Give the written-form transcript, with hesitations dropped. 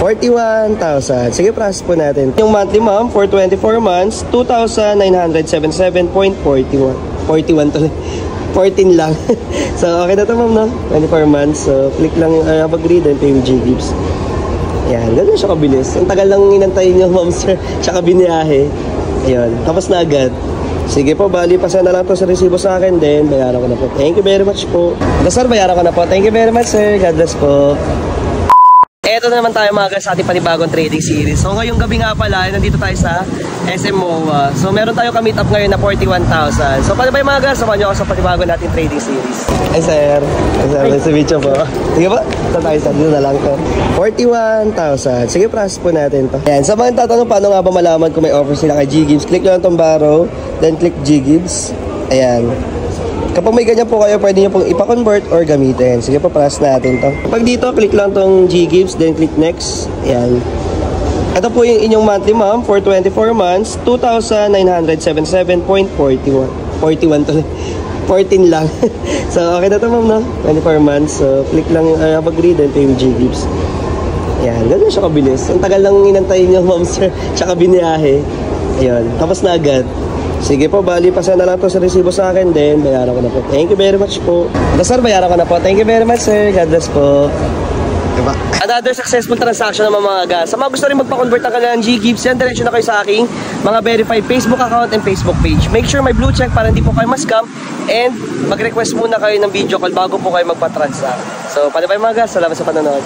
41,000. Sige, process po natin. Yung monthly ma'am for 24 months, 2,977.41. 41 tuloy. 14 lang. So, okay na to ma'am, no? 24 months. So, click lang mag-agree, then pay with G-Gibbs. Ayan, ganun siya kabilis. Ang tagal lang inantayin nyo, ma'am, sir. Tsaka biniyahe. Ayan, tapos na agad. Sige po, bali, pasaya na lang to sa resibo sa akin, then bayaran ko na po. Thank you very much po. Sir, bayaran ko na po. Thank you very much, sir. God bless po. Eto na naman tayo mga guys sa ating panibagong trading series. So ngayong gabi nga pala, nandito tayo sa SM MOA. So meron tayo ka-meet up ngayon na 41,000. So paano ba yung mga guys? Samahan nyo ako sa panibagong nating trading series. Ay sir, nice to meet you po. Sige po, ito tayo sa dito na lang to. 41,000. Sige, process po natin to. Ayan, sa mga tatanong paano nga ba malaman kung may offer sila kay G-Gibbs, click lang itong barrow, then click G-Gibbs. Ayan. Kapag may ganyan po kayo, pwede nyo pong ipa-convert or gamitin. Sige po, process natin to. Pag dito, click lang tong G-Gibbs, then click next. Ayan. Ito po yung inyong monthly ma'am for 24 months, 2,977.41. 41 tuloy. 14 lang. So, okay na to ma'am, no? 24 months. So, click lang mag-agree, then pay with G-Gibbs. Ayan, ganun siya kabilis. Ang tagal lang inantayin nyo, ma'am, sir. Tsaka biniyahe. Ayan, tapos na agad. Sige po, bali, pasaya na lang to sa resibo sa akin, then bayaran ko na po. Thank you very much po. Sir, bayaran ko na po. Thank you very much, sir. God bless po. Diba? Another successful transaction naman mga guys. Sa mga gusto rin magpa-convert ng kanilang G-Gibbs, yan, diretso na kayo sa aking mga verified Facebook account and Facebook page. Make sure may blue check para hindi po kayo ma-scam, and mag-request muna kayo ng video call bago po kayo magpa-transact. So, paano ba yung mga guys? Salamat sa panonood.